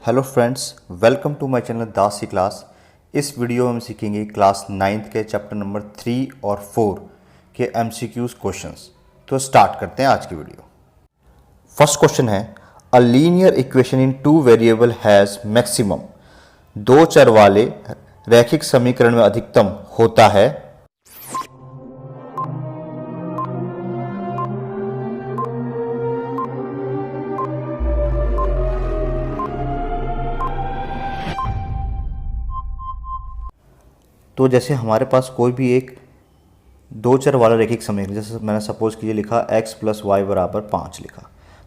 Hello friends, welcome to my channel Das C class. इस वीडियो में हम सीखेंगे क्लास 9th के चैप्टर नंबर 3 और 4 के MCQs क्वेश्चंस। तो स्टार्ट करते हैं आज की वीडियो। फर्स्ट क्वेश्चन है, a linear equation in two variable has maximum. दो चर वाले रैखिक समीकरण में अधिकतम होता है। तो जैसे हमारे पास कोई भी एक दो चर वाला रैखिक समीकरण, जैसे मैंने सपोज कीजिए लिखा x + y = 5 लिखा,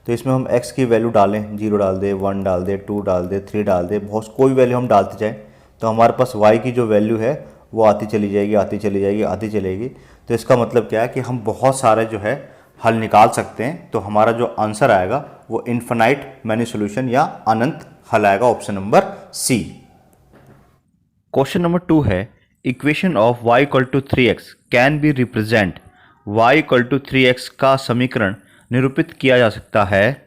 तो इसमें हम x की वैल्यू डालें, 0 डाल दे, 1 डाल दे, 2 डाल दे, 3 डाल दे, बहुत कोई वैल्यू हम डालते जाएं तो हमारे पास y की जो वैल्यू है वो आती चली जाएगी, आती चली जाएगी, आती चलेगी। तो इसका मतलब क्या है कि हम बहुत सारे जो है हल निकाल सकते हैं। तो हमारा जो आंसर आएगा वो इन्फिनाइट मैनी सोल्यूशन या अनंत हल आएगा, option number C. Question number 2 है, equation of y = 3x can be represent. y = 3x का समीकरण निरूपित किया जा सकता है।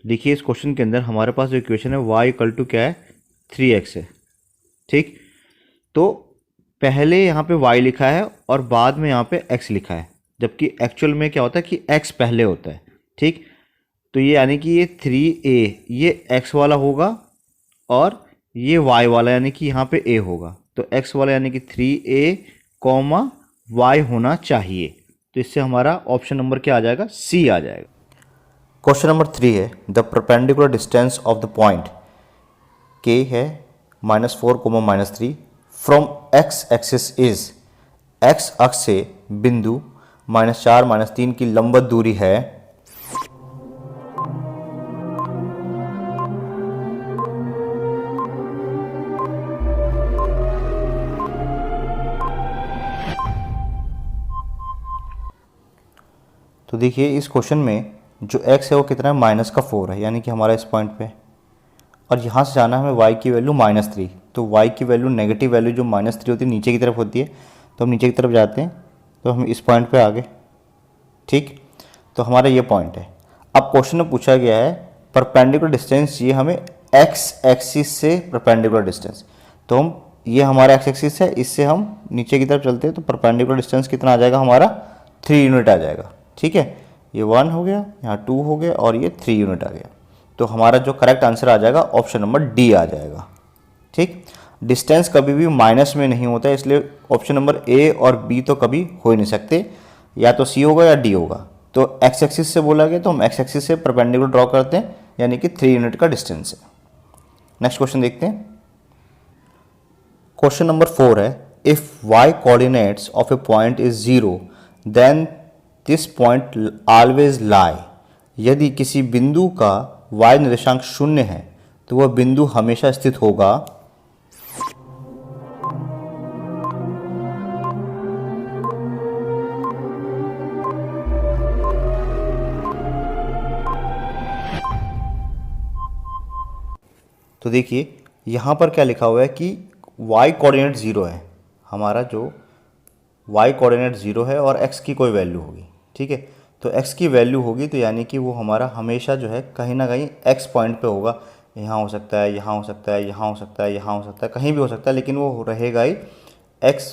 देखिए इस क्वेश्चन के अंदर हमारे पास जो इक्वेशन है y = क्या है, 3x है। ठीक, तो पहले यहाँ पे y लिखा है और बाद में यहाँ पे x लिखा है, जबकि एक्चुअल में क्या होता है कि x पहले होता है। ठीक, तो ये यानी कि ये 3a ये x वाला होगा और ये y वाला यानी कि यहाँ पे a होगा। तो x वाला यानी कि 3a, y होना चाहिए। तो इससे हमारा ऑप्शन नंबर क्या आ जाएगा, C आ जाएगा। क्वेश्चन नंबर 3 है, the perpendicular distance of the point k है -4, -3 from x axis is. x अक्ष से बिंदु -4, -3 की लंबवत दूरी है। तो देखिए इस क्वेश्चन में जो x है वो कितना है, -4 है, यानी कि हमारा इस पॉइंट पे, और यहाँ से जाना है हमें y की वैल्यू -3। तो y की वैल्यू नेगेटिव वैल्यू जो -3 होती है नीचे की तरफ होती है, तो हम नीचे की तरफ जाते हैं तो हम इस पॉइंट पे आ गए। ठीक, तो हमारा ये पॉइंट है। अब क्वेश्चन में पूछा गया है परपेंडिकुलर डिस्टेंस, ये हमें x एक्सिस से परपेंडिकुलर डिस्टेंस, तो हम ये हमारा x एक्सिस है, इससे हम नीचे की तरफ चलते हैं तो परपेंडिकुलर डिस्टेंस कितना आ जाएगा हमारा, 3 यूनिट आ जाएगा। ठीक है, ये 1 हो गया, यहाँ 2 हो गया और ये 3 यूनिट आ गया। तो हमारा जो करेक्ट आंसर आ जाएगा ऑप्शन नंबर डी आ जाएगा। ठीक, डिस्टेंस कभी भी माइनस में नहीं होता है, इसलिए ऑप्शन नंबर ए और बी तो कभी हो ही नहीं सकते, या तो सी होगा या डी होगा। तो एक्स एक्सिस से बोला गया तो हम एक्स एक्सिस से परपेंडिकुलर ड्रॉ करते हैं, यानी कि 3 यूनिट का डिस्टेंस है। नेक्स्ट क्वेश्चन देखते हैं। क्वेश्चन नंबर 4 है, if y coordinates of a point is 0 then this point always lie. यदि किसी बिंदु का y निर्देशांक 0 है तो वह बिंदु हमेशा स्थित होगा। तो देखिए यहाँ पर क्या लिखा हुआ है कि y कोऑर्डिनेट 0 है, हमारा जो y कोऑर्डिनेट 0 है और x की कोई वैल्यू होगी। ठीक है, तो x की वैल्यू होगी तो यानी कि वो हमारा हमेशा जो है कहीं ना कहीं x पॉइंट पे होगा। यहाँ हो सकता है, यहाँ हो सकता है, यहाँ हो सकता है, यहाँ हो सकता है, कहीं भी हो सकता है, लेकिन वो रहेगा ही x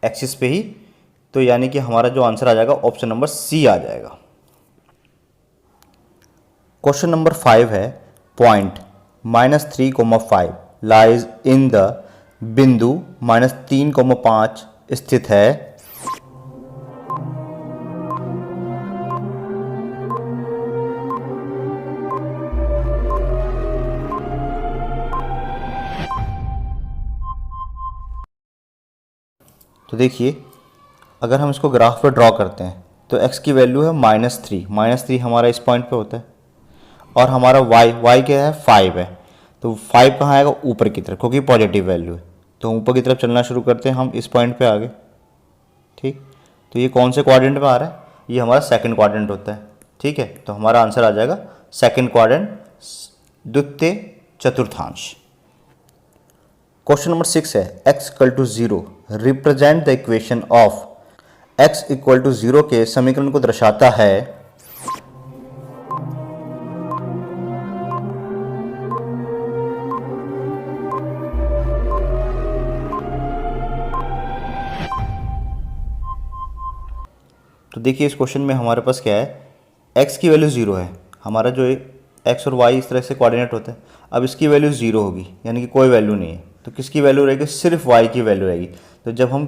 एक्सिस पे ही। तो यानी कि हमारा जो आंसर आ जाएगा ऑप्शन नंबर सी आ जाएगा। क्वेश्चन नंबर 5 है, पॉइंट -3, 5 लाइज इन द बिंदु -3, 5 स्थित है। तो देखिए अगर हम इसको ग्राफ पर ड्रॉ करते हैं तो x की वैल्यू है -3 हमारा इस पॉइंट पे होता है, और हमारा y क्या है, 5 है। तो 5 कहाँ आएगा, ऊपर की तरफ, क्योंकि पॉजिटिव वैल्यू है। तो ऊपर की तरफ चलना शुरू करते हैं, हम इस पॉइंट पे आ गए। ठीक, तो ये कौन से क्वाड्रेंट में आ रहा है, ये हमारा सेकंड क्वाड्रेंट होता है। ठीक है, तो हमारा आंसर आ जाएगा सेकंड क्वाड्रेंट, द्वितीय चतुर्थांश। क्वेश्चन नंबर 6 है x equal to 0 represent the equation of. x equal to 0 के समीकरण को दर्शाता है। तो देखिए इस क्वेश्चन में हमारे पास क्या है, x की वैल्यू 0 है, हमारा जो x और y इस तरह से कोऑर्डिनेट होता है। अब इसकी वैल्यू 0 होगी, यानी कि कोई वैल्यू नहीं है, तो किसकी वैल्यू रहेगी, सिर्फ y की वैल्यू रहेगी। तो जब हम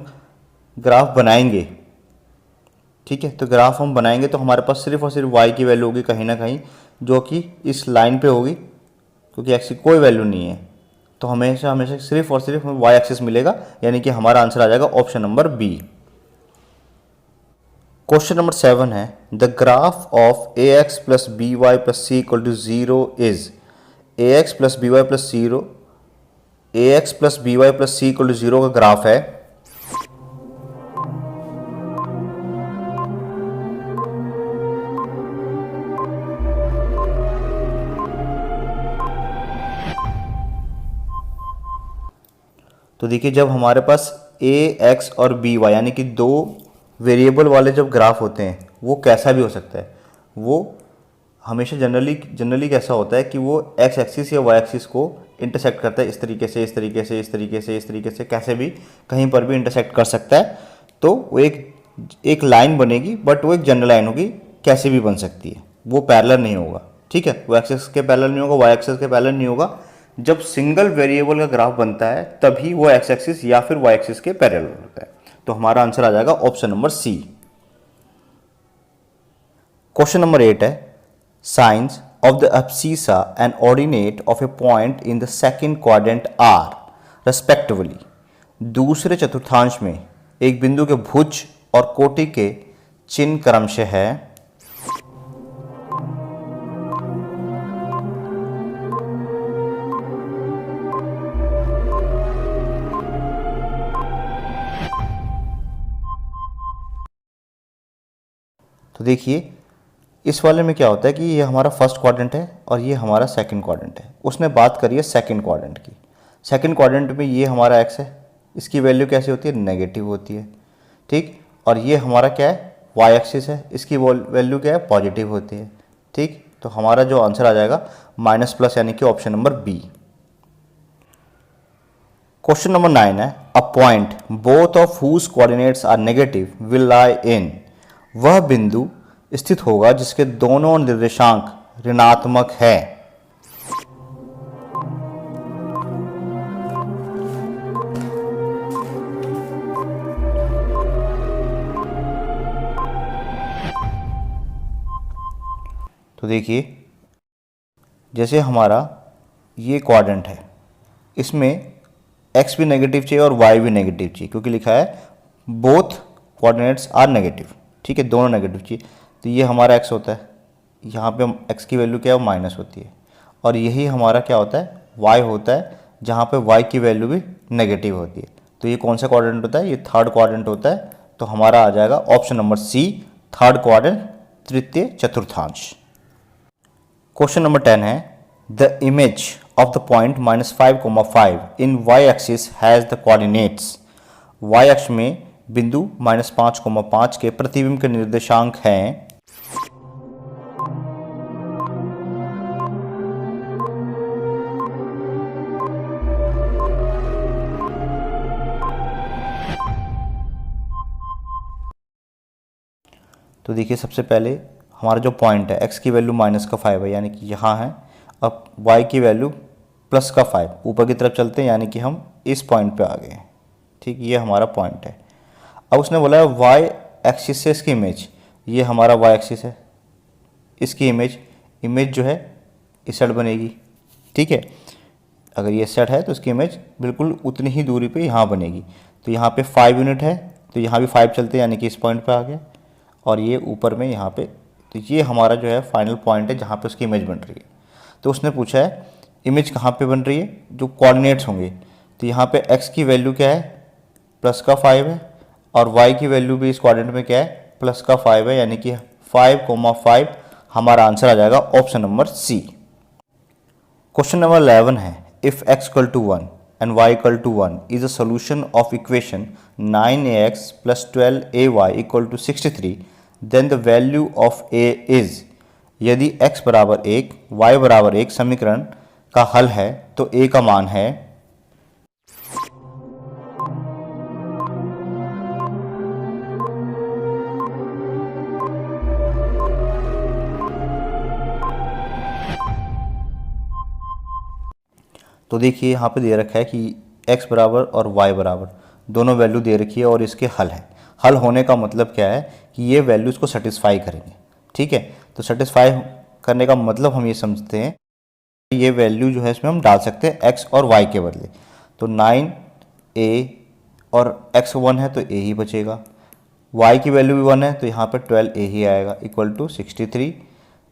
ग्राफ बनाएंगे, ठीक है, तो ग्राफ हम बनाएंगे तो हमारे पास सिर्फ और सिर्फ y की वैल्यू होगी कहीं ना कहीं, जो कि इस लाइन पे होगी, क्योंकि x की कोई वैल्यू नहीं है। तो हमेशा हमेशा सिर्फ और सिर्फ हमें y एक्सिस मिलेगा, यानी कि हमारा आंसर आ जाएगा option number B. Question number 7 है the graph of ax plus b y plus c equal to 0 is. ax plus b y plus 0, ax plus b y plus c equal to 0 का graph है। तो देखिए जब हमारे पास ax और b y यानी कि दो वेरिएबल वाले जब ग्राफ होते हैं, वो कैसा भी हो सकता है। वो हमेशा जनरली कैसा होता है कि वो एक्स एक्सिस या वाई एक्सिस को इंटरसेक्ट करता है, इस तरीके से, इस तरीके से, इस तरीके से, इस तरीके से, कैसे भी कहीं पर भी इंटरसेक्ट कर सकता है। तो वो एक लाइन बनेगी, बट वो एक जनरल लाइन होगी, कैसे भी बन सकती है, वो पैरेलल नहीं होगा। ठीक है, वो एक्सिस के पैरेलल नहीं होगा, वाई एक्सिस के पैरेलल नहीं होगा। जब सिंगल वेरिएबल का ग्राफ बनता है तभी वो एक्स एक्सिस या फिर वाई एक्सिस के पैरेलल होता है। तो हमारा आंसर आ जाएगा option number C. Question number 8 है signs of the abscissa and ordinate of a point in the second quadrant are respectively. दूसरे चतुर्थांश में एक बिंदु के भुज और कोटि के चिन्ह क्रमशः है। तो देखिए इस वाले में क्या होता है कि ये हमारा फर्स्ट क्वाड्रेंट है और ये हमारा सेकंड क्वाड्रेंट है। उसने बात करी है सेकंड क्वाड्रेंट की। सेकंड क्वाड्रेंट में ये हमारा एक्स है, इसकी वैल्यू कैसी होती है, नेगेटिव होती है। ठीक, और ये हमारा क्या है, वाई एक्सिस है, इसकी वैल्यू क्या है, पॉजिटिव होती है। ठीक, तो हमारा जो आंसर आ जाएगा माइनस प्लस, यानी कि option number B. Question number 9 है a point both of whose coordinates are negative will lie in. वह बिंदु स्थित होगा जिसके दोनों निर्देशांक ऋणात्मक है। तो देखिए जैसे हमारा ये क्वाड्रेंट है, इसमें x भी नेगेटिव चाहिए और y भी नेगेटिव चाहिए, क्योंकि लिखा है बोथ कोऑर्डिनेट्स आर नेगेटिव। ठीक है, दोनों नेगेटिव चाहिए। तो ये हमारा x होता है, यहाँ पे x की वैल्यू क्या है, माइनस होती है। और यही हमारा क्या होता है, y होता है, जहाँ पे y की वैल्यू भी नेगेटिव होती है। तो ये कौन सा क्वाड्रेंट होता है, ये थर्ड क्वाड्रेंट होता है। तो हमारा आ जाएगा option number C, third quadrant, तृतीय चतुर्थांश। क्वेश्चन नंबर 10 है the image of the point -5,5 in y axis has the coordinates. y अक्ष में बिंदु -5,5 के प्रतिबिंब के निर्देशांक हैं। तो देखिए सबसे पहले हमारा जो पॉइंट है, x की वैल्यू -5 है, यानी कि यहाँ है। अब y की वैल्यू +5, ऊपर की तरफ चलते हैं, यानी कि हम इस पॉइंट पे आ गए। ठीक, ये हमारा पॉइंट है। अब उसने बोला है y एक्सिस से इसकी इमेज, ये हमारा y एक्सिस है, इसकी इमेज जो है इस साइड बनेगी। ठीक है, अगर ये सेट है तो इसकी इमेज बिल्कुल उतनी ही दूरी पे यहाँ बनेगी। तो यहाँ पे 5 यूनिट है, तो यहाँ भी 5 चलते हैं, यानी कि इस पॉइंट पे आ गया। और ये ऊपर में यहाँ पे, तो ये हमारा जो है फाइनल पॉइंट है जहाँ पे उसकी इमेज बन रही है। तो उसने पूछा है इमेज कहाँ पे बन रही है, जो कोऑर्डिनेट्स होंगे। तो यहाँ पे x की वैल्यू क्या है, +5 है, और y की वैल्यू भी इस क्वाड्रेंट में क्या है, +5 है, यानी कि 5,5 हमारा आंसर आ जाएगा option number C. Question number 11 है, if x equal to 1 and y equal to 1 is a solution of equation 9ax plus 12ay equal to 63, then the value of a is. यदि x बराबर 1 y बराबर 1 समीकरण का हल है तो a का मान है। तो देखिए यहाँ पे दे रखा है कि x बराबर और y बराबर दोनों वैल्यू दे रखी है और इसके हल है। हल होने का मतलब क्या है कि ये वैल्यूज़ को सेटिस्फाई करेंगे। ठीक है, तो सेटिस्फाई करने का मतलब हम ये समझते हैं ये वैल्यू जो है इसमें हम डाल सकते हैं x और y के बदले। तो 9a और x 1 है तो a ही बचेगा, y की वैल्यू भी 1 है तो यहाँ पे 12a ही आएगा इक्वल टू 63।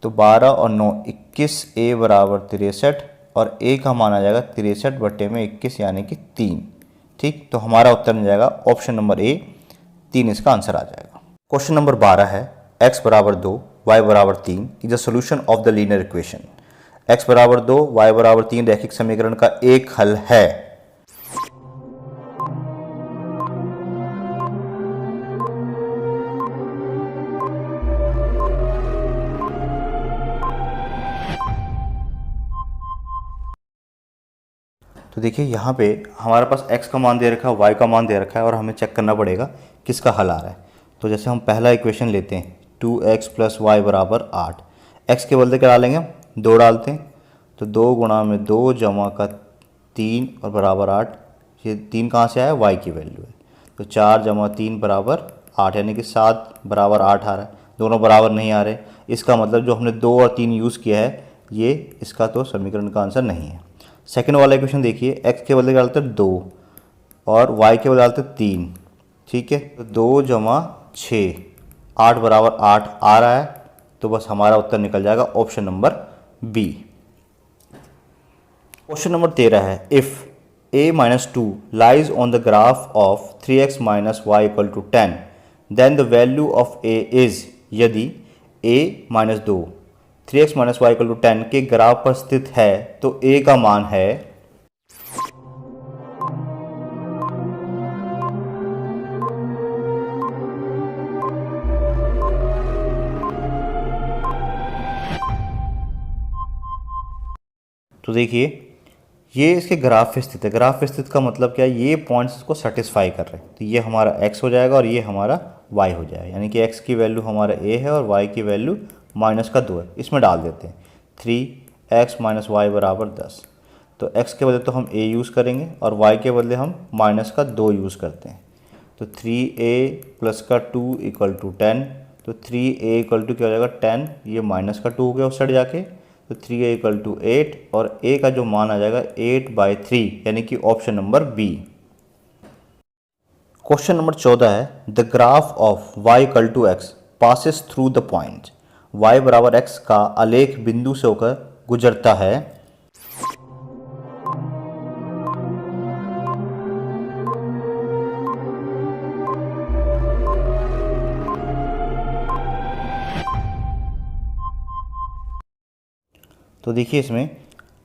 तो 12 और 9 21, a बराबर 63 और a का मान आ जाएगा 63 बटे में 21 यानी कि 3। ठीक, तो हमारा उत्तर मिल जाएगा ऑप्शन नंबर ए, 3 इसका आंसर आ जाएगा। क्वेश्चन नंबर 12 है, x बराबर 2 y बराबर 3 is a solution of the linear equation. x बराबर 2 y बराबर 3 रैखिक समीकरण का एक हल है। तो देखिए यहाँ पे हमारे पास x का मान दे रखा है, y का मान दे रखा है और हमें चेक करना पड़ेगा किसका हल आ रहा है। तो जैसे हम पहला इक्वेशन लेते हैं 2x प्लस वाई बराबर 8, x के बदले क्या डालेंगे हम 2 डालते हैं। तो 2 गुणा में 2 जमा का 3 और बराबर 8, ये 3 कहाँ से आया, y की वैल्यू है। तो 4 जमा 3 बराबर 8 यानी कि 7 बराबर 8 आ रहा है। दोनों बराबर नहीं आ रहे, इसका मतलब जो हमने 2 और 3 यूज़ किया है ये इसका तो समीकरण का आंसर नहीं है। सेकंड वाला इक्वेशन देखिए, x के बदले डालते 2 और y के बदले डालते 3। ठीक है, तो 2 जमा 6 8 बराबर 8 आ रहा है, तो बस हमारा उत्तर निकल जाएगा option number B. Question number 13 है, if a minus 2 lies on the graph of 3x minus y equal to 10, then the value of a is. यदि a minus 2 3x minus y equal to 10 के graph पर स्थित है तो a का मान है। तो देखिए ये इसके ग्राफ पे स्थित है। ग्राफ पे स्थित का मतलब क्या है, ये पॉइंट्स इसको सेटिस्फाई कर रहे हैं। तो ये हमारा x हो जाएगा और ये हमारा y हो जाएगा, यानी कि x की वैल्यू हमारा a है और y की वैल्यू माइनस का 2 है। इसमें डाल देते हैं 3x माइनस वाई बराबर 10। तो x के बदले तो हम a यूज़ करेंगे और y के बदले हम माइनस का 2 यूज़ करते हैं। तो 3a प्लस का 2 इक्वल टू 10। तो 3a इक्वल टू क्या हो जाएगा 10, ये माइनस का 2 हो गया उस साइड जाके। तो 3a इक्वल टू 8 और a का जो मान आ जाएगा 8/3 यानी कि option number B. Question number 14 है, the graph of y equal to x passes through the point. y बराबर x का आलेख बिंदु से होकर गुजरता है। तो देखिए इसमें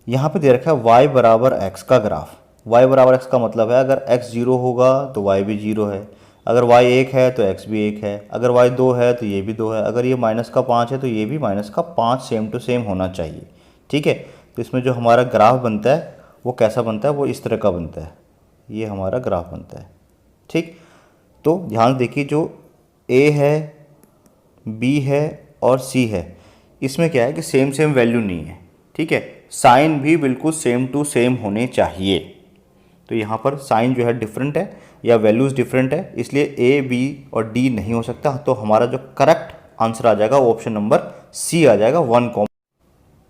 यहाँ पे दे रखा है y बराबर x का ग्राफ। y बराबर x का मतलब है अगर x 0 होगा तो y भी 0 है, अगर y 1 है तो x भी 1 है, अगर y 2 है तो ये भी 2 है, अगर ये माइनस का 5 है तो ये भी माइनस का 5 सेम टू सेम होना चाहिए। ठीक है, तो इसमें जो हमारा ग्राफ बनता है वो कैसा बनता है, वो इस तरह का बनता है, ये हमारा ग्राफ बनता है। ठीक, तो ध्यान देखिए जो a है, b है और c है, इसमें क्या है कि सेम सेम वैल्यू नहीं है। ठीक है, साइन भी बिल्कुल सेम टू सेम होने चाहिए। तो यहाँ पर साइन जो है डिफरेंट है या वैल्यूज़ डिफरेंट है, इसलिए ए बी और डी नहीं हो सकता। तो हमारा जो करेक्ट आंसर आ जाएगा वो ऑप्शन नंबर सी आ जाएगा 1।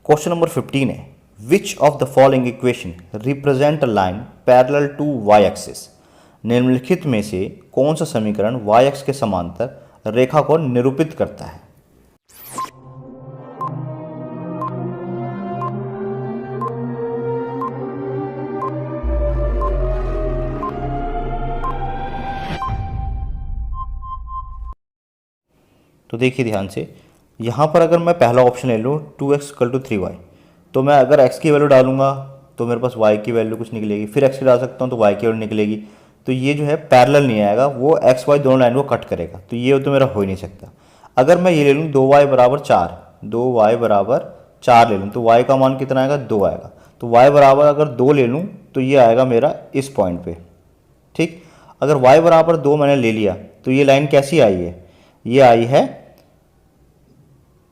क्वेश्चन नंबर 15 है, which of the following equation represent a line parallel to y axis. निम्नलिखित में से कौन सा समीकरण वाई एक्स के समांतर रेखा को निरूपित करता है। तो देखिए ध्यान से, यहाँ पर अगर मैं पहला ऑप्शन ले लूँ 2x इक्वल टू 3y, तो मैं अगर x की वैल्यू डालूंगा तो मेरे पास y की वैल्यू कुछ निकलेगी, फिर x की डाल सकता हूँ तो y की वैल्यू निकलेगी। तो ये जो है पैरेलल नहीं आएगा, वो x y दोनों लाइन को कट करेगा, तो ये तो मेरा हो ही नहीं सकता। अगर मैं ये ले लूँ 2y बराबर 4, 2y बराबर 4 ले लूँ तो y का मान कितना आएगा, 2 आएगा। तो y बराबर अगर 2 ले लूँ तो ये आएगा मेरा इस पॉइंट पे। ठीक, अगर y बराबर 2 मैंने ले लिया तो ये लाइन कैसी आई है, ये आई है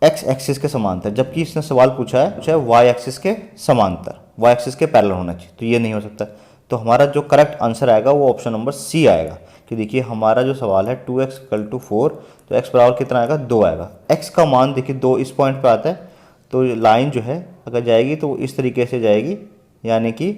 x एक्सिस के समांतर, जबकि इसने सवाल पूछा है y एक्सिस के समांतर, y एक्सिस के पैरेलल होना चाहिए, तो ये नहीं हो सकता। तो हमारा जो करेक्ट आंसर आएगा वो ऑप्शन नंबर सी आएगा। कि देखिए हमारा जो सवाल है 2x इक्वल टू 4, तो x बराबर कितना आएगा, 2 आएगा। x का मान देखिए 2 इस पॉइंट पे आता है, तो लाइन जो है अगर जाएगी तो इस तरीके से जाएगी, यानी कि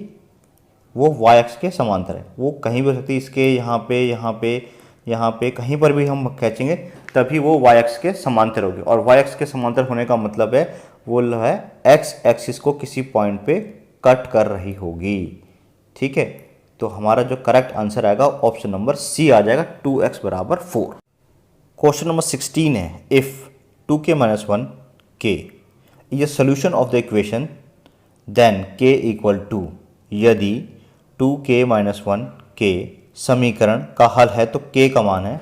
वो y एक्स के समांतर है। वो कहीं भी हो सकती है, इसके यहाँ पे यहाँ पे यहाँ पे कहीं पर भी हम खींचेंगे तभी वो y एक्स के समांतर होगी। और y एक्स के समांतर होने का मतलब है वो है x एक्सिस को किसी पॉइंट पे कट कर रही होगी। ठीक है, तो हमारा जो करेक्ट आंसर आएगा ऑप्शन नंबर सी आ जाएगा, 2x बराबर 4। क्वेश्चन नंबर 16 है, if 2k minus 1 k is a solution of the equation then k equal to, यदि 2k माइनस 1 k समीकरण का हल है तो k का मान है।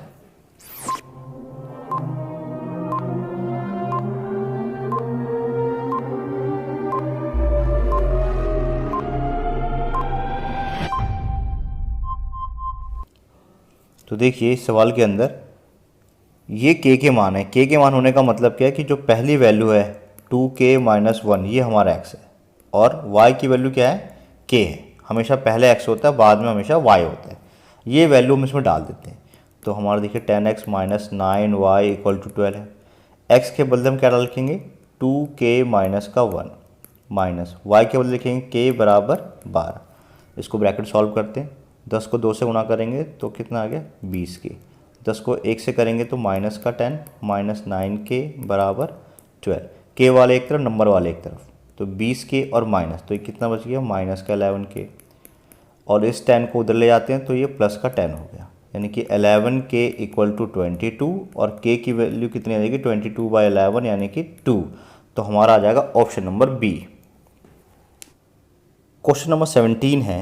तो देखिए इस सवाल के अंदर ये k के मान है। k के मान होने का मतलब क्या है कि जो पहली वैल्यू है 2k माइनस 1 ये हमारा x है, और y की वैल्यू क्या है, k है। हमेशा पहले x होता है, बाद में हमेशा y होता है। ये वैल्यू हम इसमें डाल देते हैं, तो हमारा देखिए 10x minus 9y equal to 12 है। x के बदले हम क्या डाल लिखेंगे, 2k माइनस का 1 माइनस y के बदले लिखेंगे k बराबर 12। इसको ब्रैकेट सॉल्व करते हैं, 10 को 2 से गुणा करेंगे तो कितना आ गया, 20 के। 10 को 1 से करेंगे तो माइनस का 10 माइनस 9k बराबर 12। k वाले एक तरफ, नंबर वाले एक तरफ, तो 20k और माइनस, तो ये कितना बच गया, माइनस का 11k। और इस 10 को उधर ले जाते हैं तो ये प्लस का 10 हो गया, यानी कि 11k इक्वल टू 22, और k की वैल्यू कितनी आ जाएगी, 22/11 यानी कि 2। तो हमारा आ जाएगा option number B. Question number 17 है,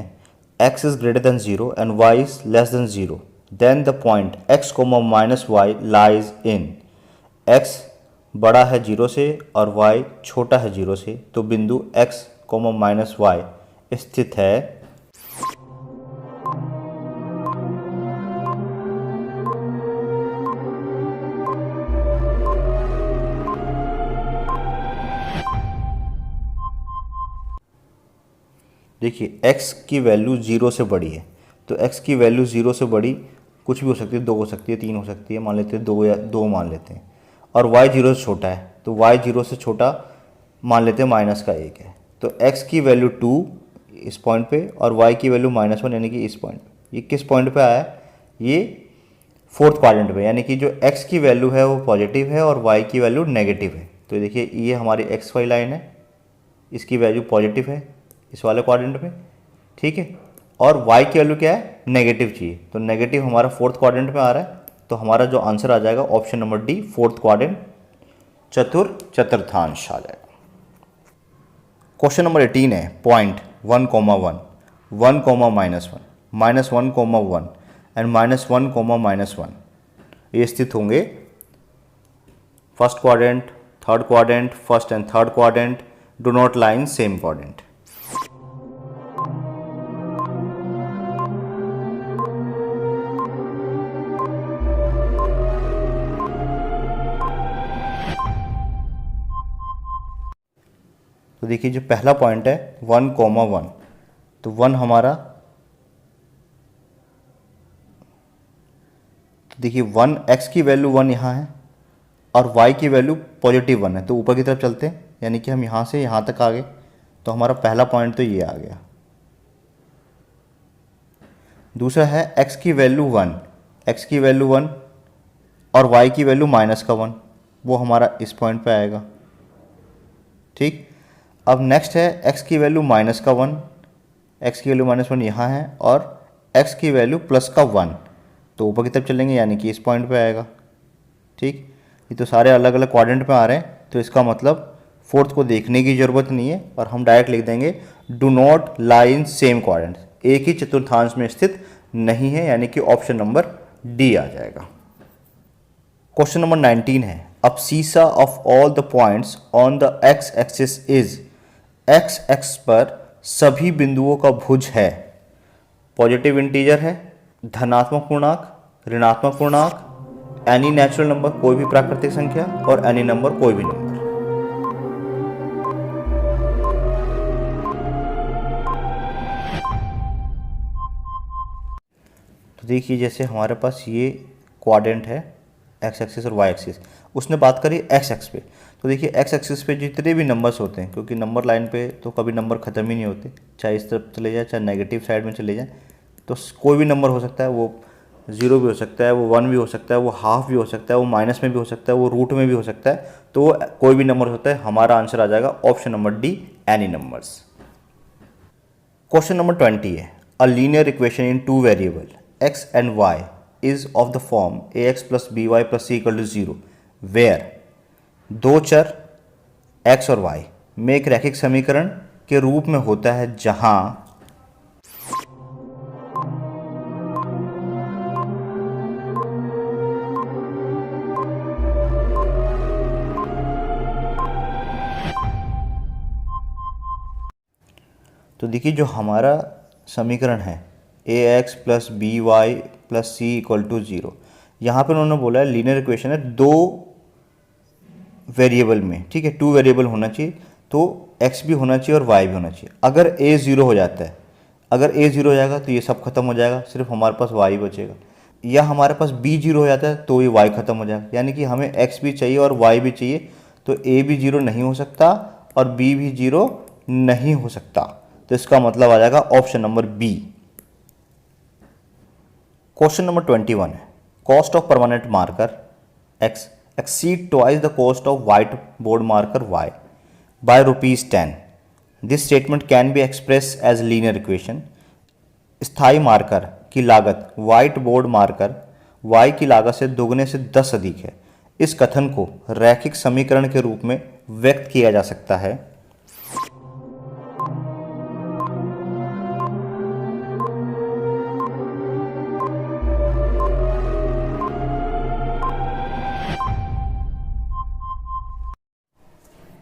x is greater than 0 and y is less than 0, then the point x, minus y lies in. x बड़ा है 0 से और y छोटा है 0 से, तो बिंदु x, माइनस वाई स्थित है। देखिए x की वैल्यू 0 से बड़ी है, तो x की वैल्यू 0 से बड़ी कुछ भी हो सकती है, 2 हो सकती है, 3 हो सकती है, मान लेते हैं 2 या 2 मान लेते हैं। और y 0 से छोटा है, तो y 0 से छोटा मान लेते हैं माइनस का 1 है, तो x की वैल्यू 2 इस पॉइंट पे और y की वैल्यू -1 यानी कि इस पॉइंट पे। ये किस पॉइंट पे आया है, ये फोर्थ क्वाड्रेंट पे, यानी कि जो x की वैल्यू है वो पॉजिटिव है और y की वैल्यू नेगेटिव है। तो देखिए ये हमारी एक्स वाई लाइन है, इसकी वैल्यू पॉजिटिव है इस वाले क्वाड्रेंट में, ठीक है, और y की वैल्यू क्या है, नेगेटिव चाहिए, तो नेगेटिव हमारा फोर्थ क्वाड्रेंट में आ रहा है। तो हमारा जो आंसर आ जाएगा option number D, fourth quadrant, चतुर्थांश आ जाएगा। क्वेश्चन नंबर 18 है, पॉइंट 1, 1, 1, -1, -1, 1 एंड -1, -1 ये स्थित होंगे first quadrant, third quadrant, first and third quadrant, do not lie in same quadrant. तो देखिए जो पहला पॉइंट है 1, 1, तो 1 हमारा, तो देखिए 1 x की वैल्यू 1 यहाँ है और y की वैल्यू पॉजिटिव 1 है, तो ऊपर की तरफ चलते हैं, यानी कि हम यहाँ से यहाँ तक आ गए। तो हमारा पहला पॉइंट तो ये आ गया। दूसरा है x की वैल्यू 1, x की वैल्यू 1 और y की वैल्यू -1, वो हमारा इस पॉइंट पे आएगा, ठीक। अब नेक्स्ट है x की वैल्यू -1, x की वैल्यू -1 यहाँ है और x की वैल्यू +1, तो ऊपर की तरफ चलेंगे यानी कि इस पॉइंट पे आएगा, ठीक। ये तो सारे अलग अलग क्वाड्रेंट में आ रहे हैं, तो इसका मतलब फोर्थ को देखने की ज़रूरत नहीं है और हम डायरेक्ट लिख देंगे do not lie in same quadrant, एक ही चतुर्थांश में स्थित नहीं है, यानी कि ऑप्शन नंबर डी आ जाएगा। क्वेश्चन नंबर 19 है abscissa of all the points on the x axis is, x x पर सभी बिंदुओं का भुज है, पॉजिटिव इंटीजर है, धनात्मक पूर्णांक, ऋणात्मक पूर्णांक, एनी नेचुरल नंबर कोई भी प्राकृतिक संख्या, और एनी नंबर कोई भी नंबर। तो देखिए जैसे हमारे पास ये क्वाड्रेंट है एक्स एक्सिस और वाई एक्सिस, उसने बात करी एक्स एक्स पे, तो देखिए एक्स एक्सिस पे जितने भी नंबर्स होते हैं, क्योंकि नंबर लाइन पे तो कभी नंबर ख़त्म ही नहीं होते, चाहे इस तरफ चले जाए चाहे नेगेटिव साइड में चले जाए, तो कोई भी नंबर हो सकता है, वो 0 भी हो सकता है, वो 1 भी हो सकता है, वो हाफ भी हो सकता है, वो माइनस में भी हो सकता है, वो रूट में भी हो सकता है, तो कोई भी नंबर हो सकता है। हमारा आंसर आ जाएगा option number D, any numbers. Question number 20 है a linear equation in two variable x and y is of the form ax plus by plus c equal to 0 where दो चर x और y में एक रैखिक समीकरण के रूप में होता है, जहां तो देखिए जो हमारा समीकरण है a x plus b y plus c equal to 0, यहाँ पर उन्होंने बोला है लीनियर इक्वेशन है दो वेरिएबल में, ठीक है, टू वेरिएबल होना चाहिए, तो x भी होना चाहिए और y भी होना चाहिए। अगर a 0 हो जाता है, अगर a 0 हो जाएगा तो ये सब खत्म हो जाएगा, सिर्फ हमारे पास y बचेगा, या हमारे पास b 0 हो जाता है तो ये y खत्म हो जाएगा, यानी कि हमें x भी चाहिए और y भी चाहिए, तो a भी 0 नहीं हो सकता और b भी 0 नहीं हो सकता, तो इसका मतलब आ जाएगा option number B. Question number 21 है cost of permanent marker x exceed twice the cost of whiteboard marker y by ₹10. This statement can be expressed as linear equation. स्थायी मार्कर की लागत व्हाइट बोर्ड मार्कर y की लागत से दोगुने से 10 अधिक है। इस कथन को रैखिक समीकरण के रूप में व्यक्त किया जा सकता है।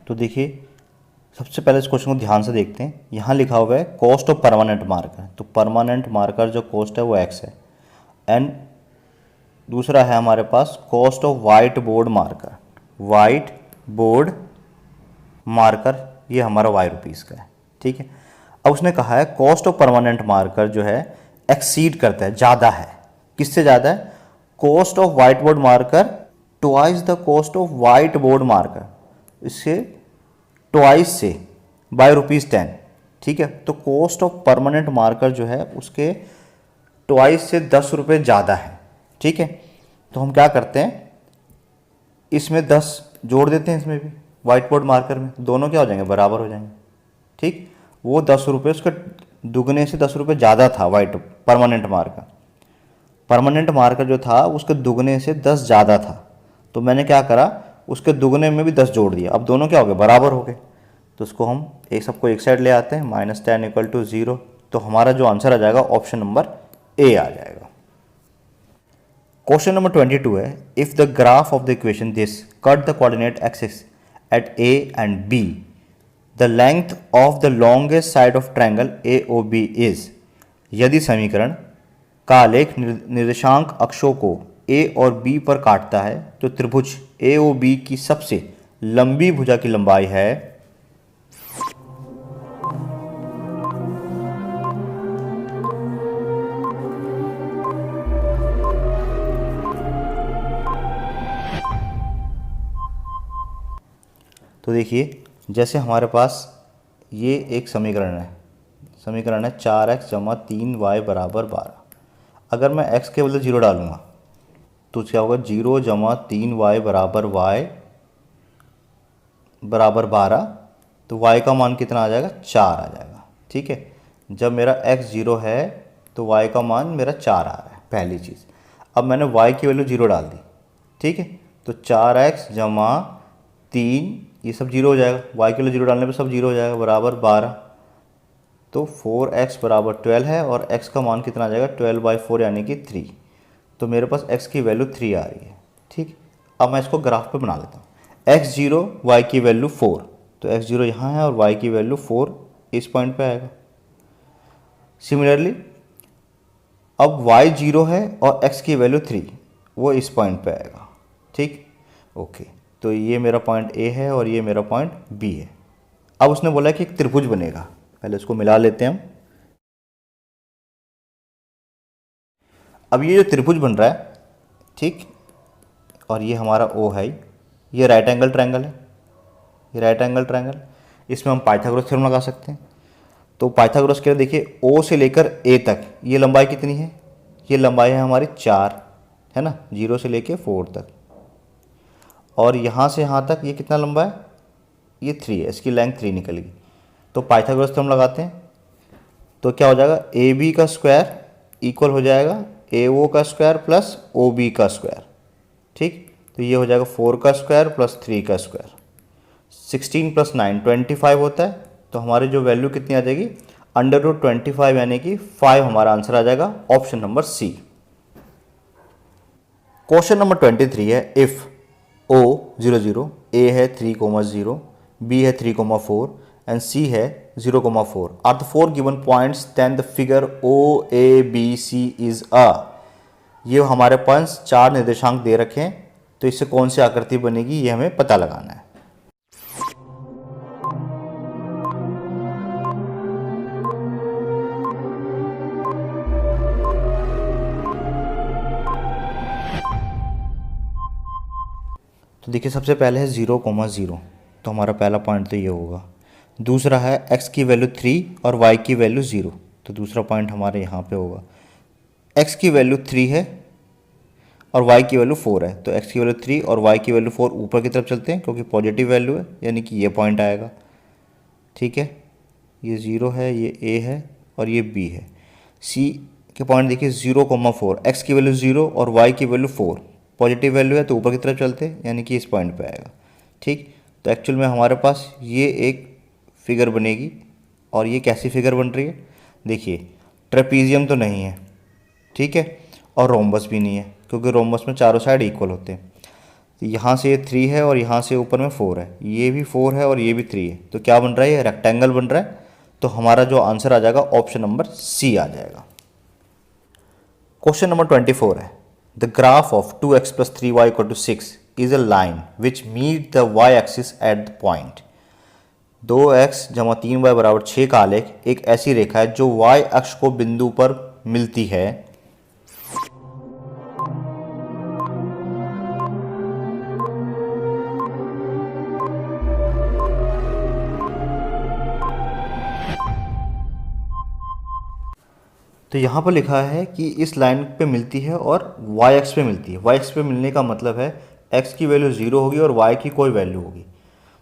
तो देखिए सबसे पहले इस क्वेश्चन को ध्यान से देखते हैं। यहाँ लिखा हुआ है कॉस्ट ऑफ परमानेंट मार्कर, तो परमानेंट मार्कर जो कॉस्ट है वो x है, एंड दूसरा है हमारे पास cost of whiteboard marker, whiteboard marker ये हमारा ₹y का है, ठीक है। अब उसने कहा है कॉस्ट ऑफ परमानेंट मार्कर जो है एक्सीड करता है, ज़्यादा है, किससे ज़्यादा है, cost of whiteboard marker twice the cost of whiteboard marker, इससे ट्वाइस से बाय ₹10, ठीक है। तो कॉस्ट ऑफ परमानेंट मार्कर जो है उसके ट्वाइस से 10 रुपये ज़्यादा है, ठीक है। तो हम क्या करते हैं, इसमें 10 जोड़ देते हैं, इसमें भी वाइट बोर्ड मार्कर में, दोनों क्या हो जाएंगे, बराबर हो जाएंगे, ठीक। वो 10 रुपये उसके दुगने से 10 रुपये ज़्यादा था white permanent marker, permanent marker जो था उसके दुगने से 10 ज़्यादा था, तो मैंने क्या करा उसके दुगने में भी 10 जोड़ दिया, अब दोनों क्या हो गए, बराबर हो गए। तो उसको हम सबको एक साइड ले आते हैं, -10 = 0, तो हमारा जो आंसर आ जाएगा ऑप्शन नंबर ए आ जाएगा। क्वेश्चन नंबर 22 है if the graph of the equation this cut the coordinate axis at A and B, the length of the longest side of triangle AOB is, यदि समीकरण का आलेख निर्देशांक अक्षों को A और B पर काटता है तो त्रिभुज AOB की सबसे लंबी भुजा की लंबाई है, तो देखिए जैसे हमारे पास ये एक समीकरण है 4x + 3y = 12। अगर मैं x के बदले 0 डालूंगा तो क्या होगा, 0 + 3y = y बराबर 12, तो y का मान कितना आ जाएगा, 4 आ जाएगा, ठीक है। जब मेरा x 0 है तो y का मान मेरा 4 आ रहा है, पहली चीज़। अब मैंने y की वैल्यू 0 डाल दी, ठीक है, तो 4x जमा 3, ये सब जीरो हो जाएगा, y के लिए जीरो डालने पे सब जीरो हो जाएगा, बराबर 12। तो 4x बराबर 12 है और x का मान कितना आ जाएगा 12/4 यानी कि 3। तो मेरे पास x की वैल्यू 3 आ रही है। ठीक, अब मैं इसको ग्राफ पे बना लेता हूँ। x0 y की वैल्यू 4, तो x0 यहाँ है और y की वैल्यू 4 इस पॉइंट पे आएगा। सिमिलरली अब y0 है और x की वैल्यू 3, वो इस पॉइंट पे आएगा। ठीक, ओके, तो ये मेरा पॉइंट A है और ये मेरा पॉइंट B है। अब उसने बोला कि एक त्रिभुज बनेगा, पहले उसको मिला लेते हैं हम। अब ये जो त्रिभुज बन रहा है, ठीक, और ये हमारा O है, ये राइट एंगल ट्रायंगल है, ये राइट एंगल ट्रायंगल, इसमें हम पाइथागोरस थ्योरम लगा सकते हैं। तो पाइथागोरस के लिए देखिए O से लेकर A तक ये लंबाई कितनी है, ये लंबाई है हमारी 4, है ना, 0 से लेकर 4 तक। और यहाँ से यहाँ तक ये कितना लंबा है, ये 3 है, इसकी लेंथ 3 निकलेगी। तो पाइथागोरस थ्योरम लगाते हैं, तो क्या हो जाएगा, AB का स्क्वायर इक्वल हो जाएगा AO का स्क्वायर प्लस OB का स्क्वायर। ठीक, तो ये हो जाएगा 4 का स्क्वायर प्लस 3 का स्क्वायर, 16 प्लस 9 25 होता है। तो हमारी जो वैल्यू कितनी आ जाएगी, √25 यानी कि 5 हमारा आंसर आ जाएगा, option number C. Question number 23 है, इफ O 0 0, A है 3,0, B है 3,4 एंड C है 0,4 are the 4 given points, then the figure OABC is a. ये हमारे पास 4 निर्देशांक दे रखे हैं, तो इससे कौन सी आकृति बनेगी ये हमें पता लगाना है। तो देखिए सबसे पहले है 0,0, तो हमारा पहला पॉइंट तो ये होगा। दूसरा है x की वैल्यू 3 और y की वैल्यू 0, तो दूसरा पॉइंट हमारे यहाँ पे होगा। x की वैल्यू 3 है और y की वैल्यू 4 है, तो x की वैल्यू 3 और y की वैल्यू 4 ऊपर की तरफ चलते हैं क्योंकि पॉजिटिव वैल्यू है, यानी कि ये पॉइंट आएगा। ठीक है, ये 0 है, ये a है और ये b है। c के पॉइंट देखिए 0,4, x की वैल्यू 0 और y की वैल्यू 4, पॉजिटिव वैल्यू है तो ऊपर की तरफ चलते हैं, यानी कि इस पॉइंट पे आएगा। ठीक, तो एक्चुअल में हमारे पास ये एक फिगर बनेगी। और ये कैसी फिगर बन रही है, देखिए ट्रेपीजियम तो नहीं है, ठीक है, और रोम्बस भी नहीं है क्योंकि रोम्बस में चारों साइड इक्वल होते हैं। तो यहाँ से ये 3 है और यहाँ से ऊपर में 4 है, ये भी 4 है और ये भी 3 है, तो क्या बन रहा है, ये रेक्टेंगल बन रहा है। तो हमारा जो आंसर आ जाएगा ऑप्शन नंबर सी आ जाएगा। क्वेश्चन नंबर 24 है, the graph of 2x + 3y = 6 is a line which meet the y axis at the point. 2x जमा 3y बराबर 6 का आलेख एक ऐसी रेखा है जो y अक्ष को बिंदु पर मिलती है। तो यहाँ पर लिखा है कि इस लाइन पे मिलती है और y एक्स पे मिलती है। y एक्स पे मिलने का मतलब है x की वैल्यू 0 होगी और y की कोई वैल्यू होगी।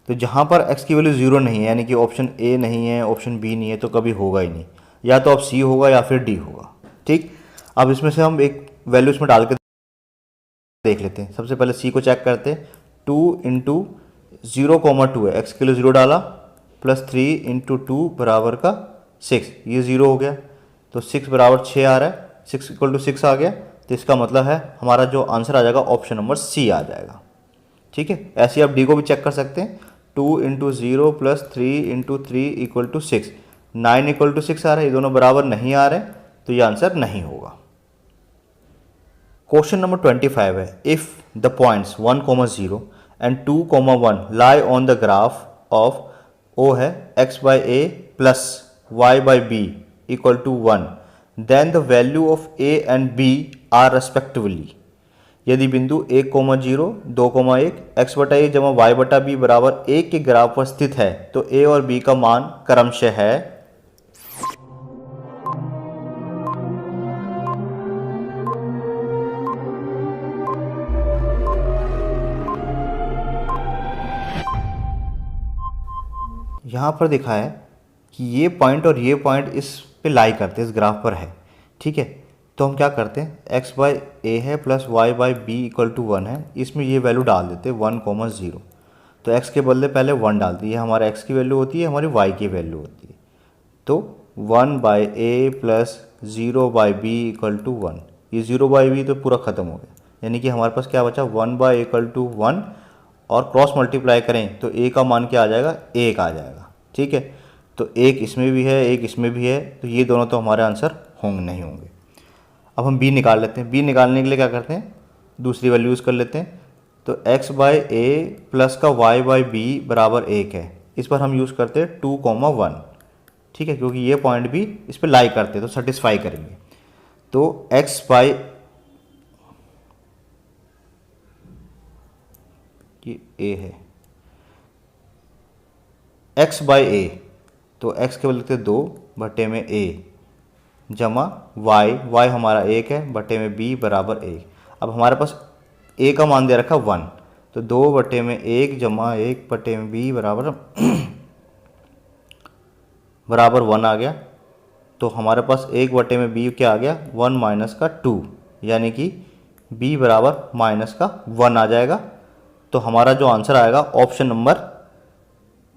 तो जहाँ पर x की वैल्यू 0 नहीं है, यानी कि ऑप्शन A नहीं है, ऑप्शन B नहीं है, तो कभी होगा ही नहीं, या तो अब C होगा या फिर D होगा। ठीक, अब इसमें से हम एक वैल्यू इसमें डाल के देख लेते हैं। सबसे पहले C को चेक करते हैं, 2 इंटू 0,2 है, x के लिए 0 डाला, प्लस 3 इंटू 2 बराबर का 6, ये 0 हो गया, तो 6 बराबर 6 आ रहा है, 6 = 6 आ गया। तो इसका मतलब है हमारा जो आंसर आ जाएगा ऑप्शन नंबर सी आ जाएगा। ठीक है, ऐसे आप डी को भी चेक कर सकते हैं, 2 इंटू 0 प्लस 3 इंटू 3 = 6, 9 = 6 आ रहा है, ये दोनों बराबर नहीं आ रहे, तो ये आंसर नहीं होगा। क्वेश्चन नंबर 25 है, if the points 1,0 and 2,1 lie on the graph of ओ है x/a plus y/b = 1, then the value of a and b are respectively. यदि बिंदु 1,0, 2,1 x/a जमा y/b बराबर 1 के ग्राफ पर स्थित है तो a और b का मान क्रमशः है। यहाँ पर दिखा है कि ये पॉइंट और ये पॉइंट इस पे लाई करते हैं, इस ग्राफ पर है। ठीक है, तो हम क्या करते हैं, एक्स बाई ए है plus y by b equal to 1 है, इसमें ये वैल्यू डाल देते हैं 1,0। तो एक्स के बदले पहले 1 डाल दिए, हमारा एक्स की वैल्यू होती है, हमारी वाई की वैल्यू होती है। तो 1 by a plus 0 by b equal to 1, ये 0 बाई बी तो पूरा ख़त्म हो गया, यानी कि हमारे पास क्या बचा 1 बाई इक्वल टू 1, और क्रॉस मल्टीप्लाई करें तो ए का मान क्या आ जाएगा, 1 आ जाएगा। ठीक है, तो एक इसमें भी है, एक इसमें भी है, तो ये दोनों तो हमारे आंसर होंगे नहीं होंगे। अब हम बी निकाल लेते हैं। बी निकालने के लिए क्या करते हैं, दूसरी वैल्यू यूज़ कर लेते हैं। तो x बाई ए प्लस का y बाई बी बराबर 1 है, इस पर हम यूज़ करते हैं 2,1। ठीक है, क्योंकि ये पॉइंट भी इस पर लाई करते हैं तो सेटिस्फाई करेंगे। तो x बाई, ये a है, x बाई ए, तो x के बदले लिखते 2 बटे में a जमा y हमारा 1 है बटे में b बराबर 1। अब हमारे पास a का मान दे रखा 1, तो 2 बटे में 1 जमा 1 बटे में b बराबर बराबर 1 आ गया। तो हमारे पास 1 बटे में b क्या आ गया, 1 माइनस का 2, यानी कि b बराबर माइनस का 1 आ जाएगा। तो हमारा जो आंसर आएगा ऑप्शन नंबर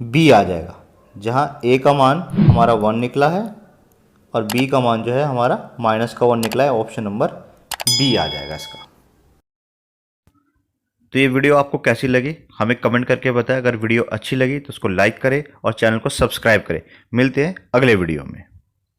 b आ जाएगा, जहाँ a का मान हमारा 1 निकला है और b का मान जो है हमारा माइनस का 1 निकला है। ऑप्शन नंबर b आ जाएगा इसका। तो ये वीडियो आपको कैसी लगी हमें कमेंट करके बताएं। अगर वीडियो अच्छी लगी तो उसको लाइक करें और चैनल को सब्सक्राइब करें। मिलते हैं अगले वीडियो में।